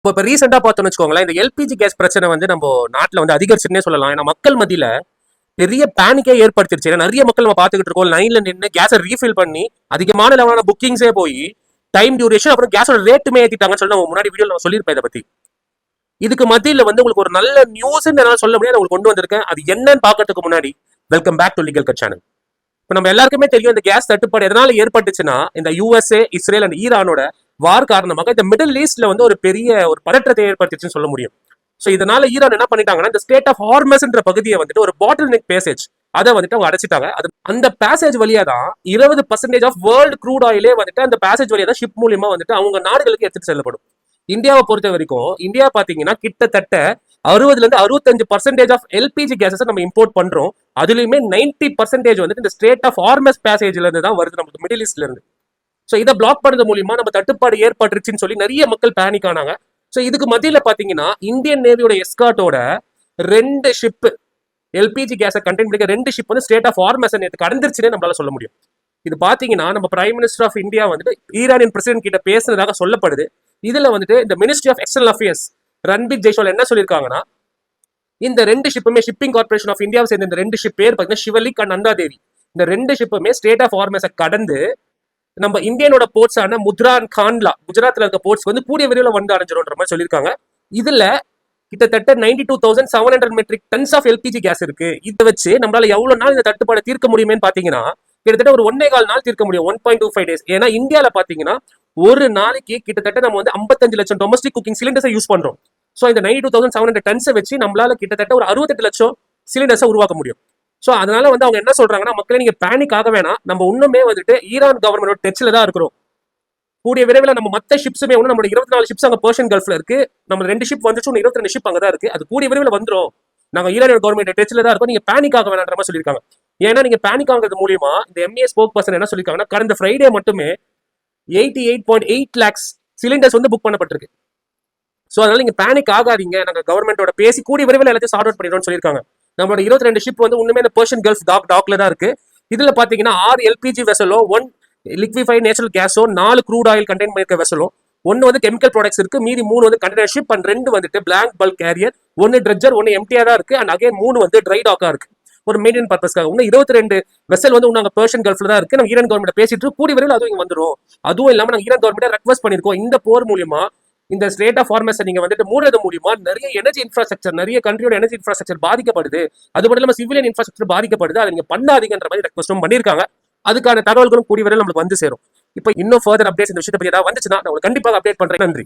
இப்போ ரீசெண்டா பார்த்தோம்னு வச்சுக்கோங்களேன், இந்த எல்பிஜி கேஸ் பிரச்சனை வந்து நம்ம நாட்டில் வந்து அதிகரிச்சுன்னே சொல்லலாம். ஏன்னா மக்கள் மத்தியில பெரிய பேனிக்கே ஏற்படுத்திருச்சு. ஏன்னா நிறைய மக்கள் நம்ம பார்த்துக்கிட்டு இருக்கோம், லைன்ல நின்று கேஸை ரீஃபில் பண்ணி அதிகமான லெவலான புக்கிங்ஸே போய் டைம் டியூரேஷன் அப்புறம் கேஸோட ரேட்டுமே ஏற்றிட்டாங்கன்னு சொல்லி நம்ம முன்னாடி வீடியோ நம்ம சொல்லியிருப்பேன் இதை பத்தி. இதுக்கு மத்தியில் வந்து உங்களுக்கு ஒரு நல்ல நியூஸ் என்னால சொல்ல முடியாது, உங்களுக்கு கொண்டு வந்திருக்கேன். அது என்னன்னு பார்க்கறதுக்கு முன்னாடி welcome back to Legal Cut channel. இப்போ நம்ம எல்லாருக்குமே தெரியும் இந்த கேஸ் தட்டுப்பாடு எதனால ஏற்பட்டுச்சுன்னா, இந்த யுஎஸ்ஏ, இஸ்ரேல் அண்ட் ஈரானோட வார் காரணமாக இந்த மிடில் ஈஸ்ட்ல வந்து ஒரு பெரிய ஒரு பதற்றத்தை ஏற்படுத்திச்சுன்னு சொல்ல முடியும். ஸோ இதனால ஈரான் என்ன பண்ணிட்டாங்கன்னா, இந்த ஸ்டேட் ஆஃப் ஹார்மஸ்ன்ற பகுதியை வந்துட்டு ஒரு பாட்டில் நெக் பேசேஜ் அதை வந்துட்டு அவங்க அடைச்சிட்டாங்க. அது அந்த பேசேஜ் வழியா தான் 20% ஆஃப் வேர்ல்டு க்ரூட் ஆயிலே வந்துட்டு அந்த பேசேஜ் வழியா தான் ஷிப் மூலியமா வந்துட்டு அவங்க நாடுகளுக்கு எடுத்துட்டு செல்லப்படும். இந்தியாவை பொறுத்த வரைக்கும் இந்தியா பாத்தீங்கன்னா கிட்டத்தட்ட 60-65% ஆஃப் எல்பிஜி கேஸஸ் நம்ம இம்போர்ட் பண்றோம். அதுலயுமே 90% வந்துட்டு இந்த ஸ்டேட் ஆஃப் ஹார்மஸ் பேசேஜ்ல இருந்து தான் வருது, நமக்கு மிடில் ஈஸ்ட்ல இருந்து. ஸோ இதை பிளாக் பண்ணது மூலியமா நம்ம தட்டுப்பாடு ஏற்பட்டுருச்சுன்னு சொல்லி நிறைய மக்கள் பேனிக் ஆனாங்க. ஸோ இதுக்கு மத்தியில பாத்தீங்கன்னா இந்தியன் நேவியோட எஸ்கார்ட்டோட 2 ஷிப் எல்பிஜி கேஸை கண்டெயின் பண்ணிக்க 2 ஷிப் வந்து ஸ்டேட் ஆஃப் ஹார்மஸ் நேற்று கடந்துருச்சுன்னே நம்மளால சொல்ல முடியும். இது பாத்தீங்கன்னா நம்ம பிரைம் மினிஸ்டர் ஆஃப் இந்தியா வந்துட்டு ஈரானியன் பிரசிடென்ட் கிட்ட பேசுனதாக சொல்லப்படுது. இதுல வந்துட்டு இந்த ministry of external affairs Randeep Jaiswal என்ன சொல்லியிருக்காங்கன்னா, இந்த 2 ஷிப்புமே ஷிப்பிங் கார்பரேஷன் ஆஃப் இந்தியாவை சேர்ந்த இந்த 2 ஷிப் பேர் பார்த்தீங்கன்னா ஷிவலிக் அண்ட் நந்தாதேவி. இந்த 2 ஷிப்புமே ஸ்டேட் ஆஃப் ஹார்மஸை கடந்து நம்ம இந்தியனோட போர்ட்ஸான முத்ரா அண்ட் கான்லா குஜராத்ல இருக்க போர்ட்ஸ் வந்து கூடிய விரைவில் வந்து அடைஞ்சிரும்ன்ற மாதிரி சொல்லியிருக்காங்க. இதுல கிட்டத்தட்ட 92,700 metric tons of LPG gas இருக்கு. இதை வச்சு நம்மளால எவ்வளவு நாள் இந்த தட்டுப்பாடை தீர்க்க முடியுமேன்னு பாத்தீங்கன்னா கிட்டத்தட்ட ஒரு 1.25 நாள் தீர்க்க முடியும், 1.25 days. ஏன்னா இந்தியாவில பாத்தீங்கன்னா ஒரு நாளைக்கு கிட்டத்தட்ட நம்ம வந்து 55 லட்சம் டொமஸ்டிக் குக்கிங் சிலிண்டர்ஸை யூஸ் பண்றோம். ஸோ இந்த 92,700 டன்ஸை வச்சு நம்மளால கிட்டத்தட்ட ஒரு 68 லட்சம் சிலிண்டர்ஸை உருவாக்க முடியும். ஸோ அதனால வந்து அவங்க என்ன சொல்றாங்கன்னா, மக்களே நீங்க பேனிக் ஆக வேணாம், நம்ம இன்னுமே வந்துட்டு ஈரான் கவர்மெண்டோட டச்சில் தான் இருக்கிறோம். கூடிய விரைவில் நம்ம மற்ற ஷிப்ஸுமே ஒன்று நம்மளோட 24 ஷிப்ஸ் அங்கே பெர்ஷியன் கல்ஃப்ல இருக்கு. நம்ம 2 ஷிப் வந்துச்சு, 22 ஷிப் அங்கே தான் இருக்கு. அது கூடிய விரைவில் வந்துடும். நாங்கள் ஈரான் கவர்மெண்ட் டச்சில் தான் இருக்கோம், நீங்க பேனிக் ஆக வேணான்ற மாதிரி சொல்லியிருக்காங்க. ஏன்னா நீங்க பேனிக் ஆகிறது மூலியமா இந்த எம்ஏ ஸ்போக் பர்சன் என்ன சொல்லியிருக்காங்கன்னா, கடந்த ஃப்ரைடே மட்டுமே 88.8 lakhs சிலிண்டர்ஸ் வந்து புக் பண்ணப்பட்டிருக்கு. ஸோ அதனால நீங்க பேனிக் ஆகாதீங்க, நாங்கள் கவர்மெண்டோட பேசி கூடிய விரைவில் எல்லாத்தையும் சார்ட் அவுட் பண்ணிடுவோம்னு சொல்லியிருக்காங்க. நம்மளோட 22 ஷிப் வந்து இன்னுமே இந்த பெர்ஷியன் கல்ஃப் டாக்ல தான் இருக்கு. இதுல பாத்தீங்கன்னா 6 எல்பிஜி வெசலோ, 1 லிக்விஃபைட் நேச்சுரல் கேஸோ, 4 க்ரூட் ஆயில் கண்டெயின் பண்ணிருக்க வெசலோ, 1 வந்து கெமிக்கல் ப்ராடக்ட்ஸ் இருக்கு, மீதி 3 வந்து கண்டெய்னர் ஷிப் அண்ட் 2 வந்துட்டு பிளாங்க் பல்க் கேரியர், 1 ட்ரெட்ஜர், 1 எம்டிஆர் தான் இருக்கு. அண்ட் அகைன் 3 வந்து ட்ரை டாக்கா இருக்கு, ஒரு மெயின்டெயின் பர்பஸ்க்காக. இன்னும் 22 வெசல் வந்து நாங்கள் பெர்ஷியன் கல்ஃப்ல தான் இருக்கு. நம்ம ஈரான் கவர்மெண்ட் பேசிட்டு கூடிய விரைவில் அதுவும் இங்க வந்துடும். அதுவும் இல்லாம நாங்கள் ஈரான் கவர்மெண்ட் ரெக்வஸ்ட் பண்ணிருக்கோம், இந்த போர் மூலியமா இந்த ஸ்டேட் ஆஃப் ஹார்மஸை நீங்க வந்துட்டு மூடுறது மூலியமா நிறைய எனர்ஜி இன்ஃப்ராஸ்ட்ரக்சர், நிறைய கண்ட்ரியோட எனர்ஜி இன்ஃப்ராஸ்ட்ரக்சர் பாதிக்கப்படுது, அது மட்டும் இல்லாம சிவிலியன் இன்ஃப்ராஸ்ட்ரக்சர் பாதிக்கப்படுது, அதை நீங்க பண்ணாதீங்கன்ற மாதிரி ரெக்வஸ்டும் பண்ணியிருக்காங்க. அதுக்கான தகவல்களும் கூடிய வரையில் நம்மளுக்கு வந்து சேரும். இப்போ இன்னும் ஃபர்தர் அப்டேட்ஸ் இந்த விஷயத்தை பத்தி ஏதாவது வந்துச்சுன்னா நான் உங்களுக்கு கண்டிப்பாக அப்டேட் பண்றேன். நன்றி.